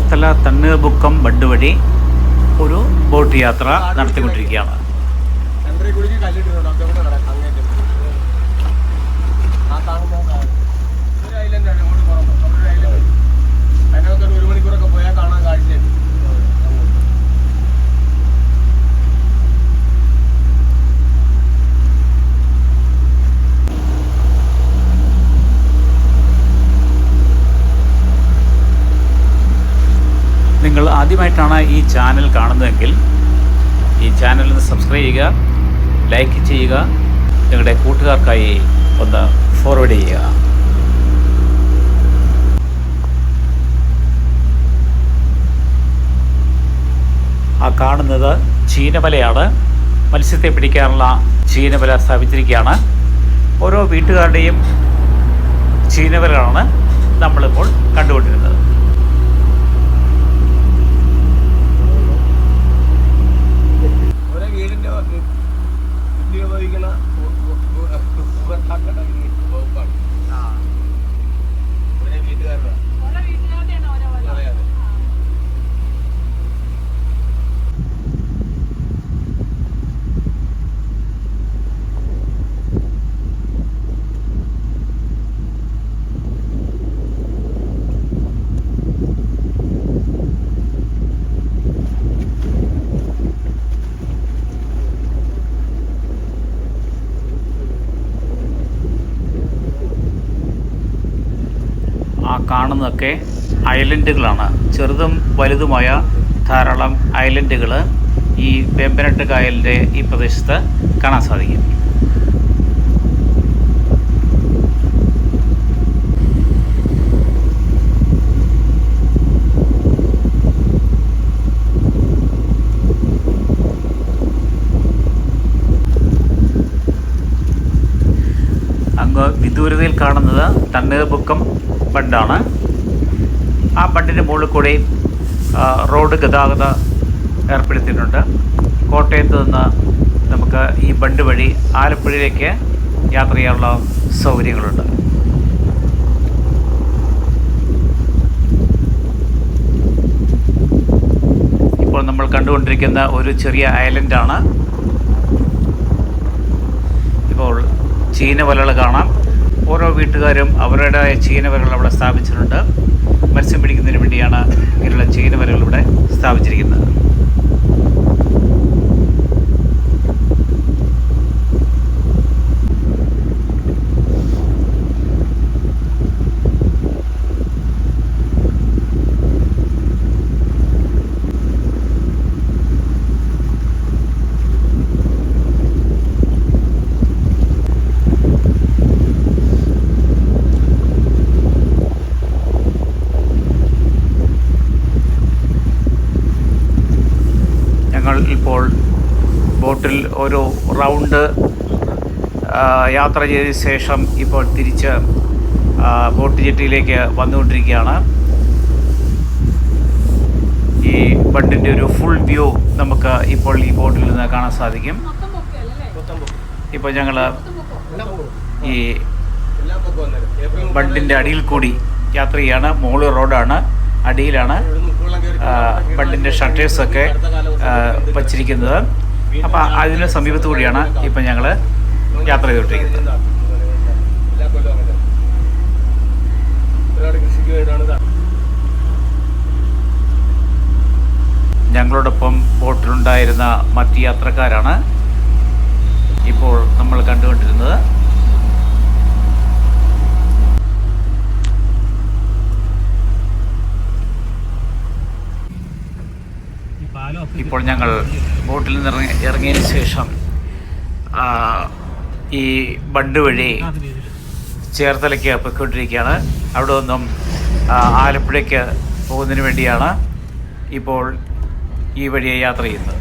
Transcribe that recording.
ചേർത്തല തണ്ണീർമുക്കം ബണ്ട് വഴി ഒരു ബോട്ട് യാത്ര നടത്തിക്കൊണ്ടിരിക്കുകയാണ്. ഒരു മണിക്കൂറൊക്കെ പോയാൽ കാണാൻ കാഴ്ചയുണ്ട്. നിങ്ങൾ ആദ്യമായിട്ടാണ് ഈ ചാനൽ കാണുന്നതെങ്കിൽ ഈ ചാനൽ ഒന്ന് സബ്സ്ക്രൈബ് ചെയ്യുക, ലൈക്ക് ചെയ്യുക, നിങ്ങളുടെ കൂട്ടുകാർക്കായി ഒന്ന് ഫോർവേഡ് ചെയ്യുക. ആ കാണുന്നത് ചീനവലയാണ്. മത്സ്യത്തെ പിടിക്കാനുള്ള ചീനവല സ്ഥാപിച്ചിരിക്കുകയാണ്. ഓരോ വീട്ടുകാരുടെയും ചീനവലകളാണ് നമ്മളിപ്പോൾ കണ്ടുകൊണ്ടിരുന്നത്. ആ കാണുന്നതൊക്കെ ഐലൻഡുകളാണ്. ചെറുതും വലുതുമായ ധാരാളം ഐലൻഡുകൾ ഈ വേമ്പനാട്ട് കായലിൻ്റെ ഈ പ്രദേശത്ത് കാണാൻ സാധിക്കും. അങ്ങ് വിദൂരതയിൽ കാണുന്നത് തണ്ണീർമുക്കം ബണ്ടാണ്. ആ ബണ്ടിൻ്റെ മുകളിൽ കൂടി റോഡ് ഗതാഗതം ഏർപ്പെടുത്തിയിട്ടുണ്ട്. കോട്ടയത്ത് നിന്ന് നമുക്ക് ഈ ബണ്ട് വഴി ആലപ്പുഴയിലേക്ക് യാത്ര ചെയ്യാനുള്ള സൗകര്യങ്ങളുണ്ട്. ഇപ്പോൾ നമ്മൾ കണ്ടുകൊണ്ടിരിക്കുന്ന ഒരു ചെറിയ ഐലൻഡാണ്. ഇപ്പോൾ ചീനവലകൾ കാണാം. ഓരോ വീട്ടുകാരും അവരുടേതായ ചീനവലകൾ അവിടെ സ്ഥാപിച്ചിട്ടുണ്ട്. മത്സ്യം പിടിക്കുന്നതിന് വേണ്ടിയാണ് ഇങ്ങനെയുള്ള ചീനവലകൾ ഇവിടെ സ്ഥാപിച്ചിരിക്കുന്നത്. ഇപ്പോൾ ബോട്ടിൽ ഒരു റൗണ്ട് യാത്ര ചെയ്ത ശേഷം ഇപ്പോൾ തിരിച്ച് ബോട്ട് ജെട്ടിയിലേക്ക് വന്നുകൊണ്ടിരിക്കുകയാണ്. ഈ ബണ്ടിൻ്റെ ഒരു ഫുൾ വ്യൂ നമുക്ക് ഇപ്പോൾ ഈ ബോട്ടിൽ നിന്ന് കാണാൻ സാധിക്കും. ഇപ്പോൾ ഞങ്ങൾ ഈ ബണ്ടിൻ്റെ അടിയിൽ കൂടി യാത്ര ചെയ്യാണ്. മുകളിൽ റോഡാണ്, അടിയിലാണ് ബണ്ടിൻ്റെ ഷട്ടേഴ്സൊക്കെ വച്ചിരിക്കുന്നത്. അപ്പോൾ അതിന് സമീപത്തു കൂടിയാണ് ഇപ്പം ഞങ്ങൾ യാത്ര ചെയ്തുകൊണ്ടിരിക്കുന്നത്. ഞങ്ങളോടൊപ്പം ബോട്ടിലുണ്ടായിരുന്ന മറ്റ് യാത്രക്കാരാണ് ഇപ്പോൾ നമ്മൾ കണ്ടുകൊണ്ടിരുന്നത്. ഇപ്പോൾ ഞങ്ങൾ ബോട്ടിൽ നിന്ന് ഇറങ്ങിയതിന് ശേഷം ഈ ബണ്ട് വഴി ചേർത്തലയ്ക്ക് പൊയ്ക്കൊണ്ടിരിക്കുകയാണ്. അവിടെ നിന്നും ആലപ്പുഴയ്ക്ക് പോകുന്നതിന് വേണ്ടിയാണ് ഇപ്പോൾ ഈ വഴിയെ യാത്ര ചെയ്യുന്നത്.